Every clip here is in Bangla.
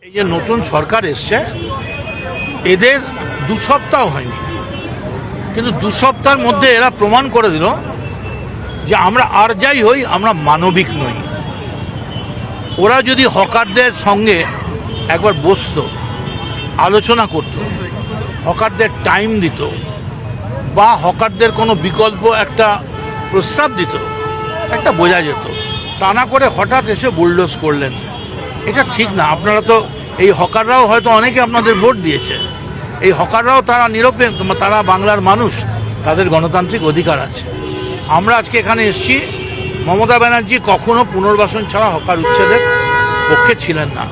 এই যে নতুন সরকার এসছে, এদের 2 সপ্তাহ হয়নি, কিন্তু 2 সপ্তাহের মধ্যে এরা প্রমাণ করে দিল যে আমরা আর যাই হই, আমরা মানবিক নই। ওরা যদি হকারদের সঙ্গে একবার বসতো, আলোচনা করত, হকারদের টাইম দিত, বা হকারদের কোনো বিকল্প একটা প্রস্তাব দিত, একটা বোঝা যেত। তা না করে হঠাৎ এসে বুলডোজ করলেন, এটা ঠিক না। আপনারা তো এই হকাররাও হয়তো অনেকে আপনাদের ভোট দিয়েছে, এই হকাররাও তারা নিরপেক্ষ, তারা বাংলার মানুষ, তাদের গণতান্ত্রিক অধিকার আছে। আমরা আজকে এখানে এসেছি, মমতা ব্যানার্জি কখনো পুনর্বাসন ছাড়া হকার উচ্ছেদের পক্ষে ছিলেন না।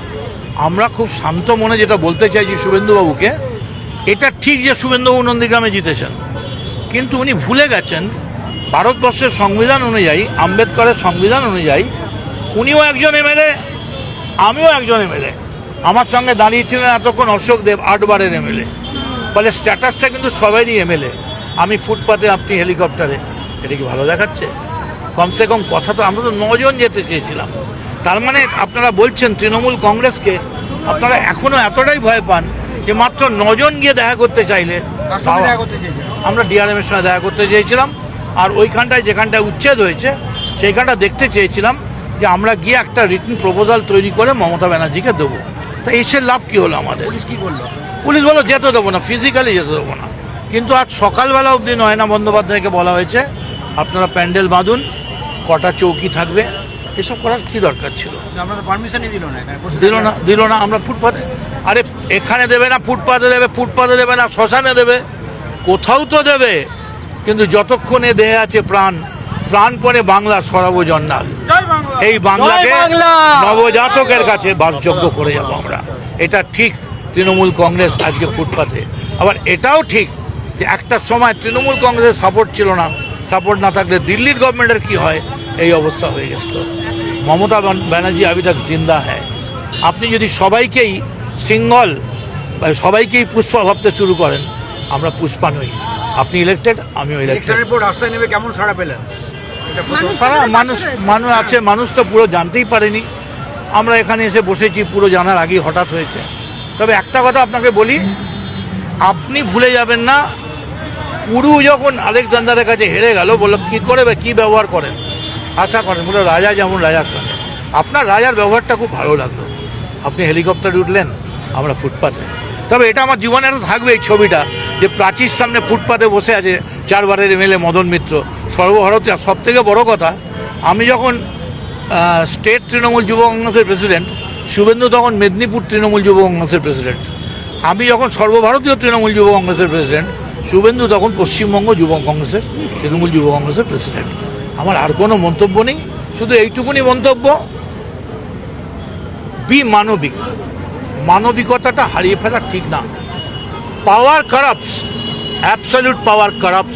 আমরা খুব শান্ত মনে যেটা বলতে চাইছি শুভেন্দুবাবুকে, এটা ঠিক যে শুভেন্দুবাবু নন্দীগ্রামে জিতেছেন, কিন্তু উনি ভুলে গেছেন ভারতবর্ষের সংবিধান অনুযায়ী, আম্বেদকরের সংবিধান অনুযায়ী উনিও একজন এমএলএ, আমিও একজন এমএলএ। আমার সঙ্গে দাঁড়িয়েছিলেন এতক্ষণ অশোক দেব, 8 বারের এমএলএ। ফলে স্ট্যাটাসটা কিন্তু সবাইরই এমএলএ। আমি ফুটপাতে, আপনি হেলিকপ্টারে, এটা কি ভালো দেখাচ্ছে? কমসে কম কথা তো, আমরা তো 9 জন যেতে চেয়েছিলাম। তার মানে আপনারা বলছেন তৃণমূল কংগ্রেসকে আপনারা এখনও এতটাই ভয় পান যে মাত্র 9 জন গিয়ে দেখা করতে চাইলে। আমরা ডিআরএমের সঙ্গে দেখা করতে চেয়েছিলাম, আর ওইখানটায় যেখানটায় উচ্ছেদ হয়েছে সেইখানটা দেখতে চেয়েছিলাম যে আমরা গিয়ে একটা রিটেন প্রপোজাল তৈরি করে মমতা ব্যানার্জিকে দেবো। তা এসে লাভ কী হলো আমাদের? পুলিশ বলো যেতে দেবো না, ফিজিক্যালি যেতে দেবো না। কিন্তু আজ সকালবেলা অবধি নয়না বন্দ্যোপাধ্যায়কে বলা হয়েছে আপনারা প্যান্ডেল বাঁধুন, কটা চৌকি থাকবে, এসব করার কি দরকার ছিল? দিল না। আমরা ফুটপাতে, আরে এখানে দেবে না, ফুটপাতে দেবে, ফুটপাতে দেবে না, শ্মশানে দেবে, কোথাও তো দেবে। কিন্তু যতক্ষণে দেহে আছে প্রাণ, প্রাণ পরে বাংলা সরাবো জন্নাল। এই বাংলাকে নবজাতকের কাছে বাসযোগ্য করে যাব আমরা। এটা ঠিক তৃণমূল কংগ্রেস আজকে ফুটপাতে। আবার এটাও ঠিক যে একটা সময় তৃণমূল কংগ্রেসের সাপোর্ট ছিল না, সাপোর্ট না থাকলে দিল্লির গভর্নমেন্টের কি হয়, এই অবস্থা হয়ে গেছিল। মমতা ব্যানার্জি আবি তক জিন্দা হ্যায়। আপনি যদি সবাইকেই সিঙ্গল বা সবাইকেই পুষ্পা ভাবতে শুরু করেন, আমরা পুষ্পা নই। আপনি ইলেক্টেড, আমিও ইলেক্টেড। রাস্তায় নেমে কেমন সাড়া পেলেন? সারা মানুষ আছে, মানুষ তো পুরো জানতেই পারেনি। আমরা এখানে এসে বসেছি, পুরো জানার আগেই হঠাৎ হয়েছে। তবে একটা কথা আপনাকে বলি, আপনি ভুলে যাবেন না, পুরু যখন আলেকজান্ডারের কাছে হেরে গেল, বললো কী করে বা কী ব্যবহার করেন, আশা করেন, বললো রাজা যেমন রাজার সঙ্গে। আপনার রাজার ব্যবহারটা খুব ভালো লাগলো। আপনি হেলিকপ্টারে উঠলেন, আমরা ফুটপাতে। তবে এটা আমার জীবনে একটা থাকবে এই ছবিটা, যে প্রাচীর সামনে ফুটপাতে বসে আছে 4 বারের এমএলএ মদন মিত্র, সর্বভারতীয়। সব থেকে বড় কথা, আমি যখন স্টেট তৃণমূল যুব কংগ্রেসের প্রেসিডেন্ট, শুভেন্দু তখন মেদিনীপুর তৃণমূল যুব কংগ্রেসের প্রেসিডেন্ট। আমি যখন সর্বভারতীয় তৃণমূল যুব কংগ্রেসের প্রেসিডেন্ট, শুভেন্দু তখন পশ্চিমবঙ্গ যুব কংগ্রেসের তৃণমূল যুব কংগ্রেসের প্রেসিডেন্ট। আমার আর কোনো মন্তব্য নেই, শুধু এইটুকুনি মন্তব্য, বি মানবিক। মানবিকতাটা হারিয়ে ফেলা ঠিক না। পাওয়ার কারাপ্টস, অ্যাবসলিউট পাওয়ার কারাপ্টস।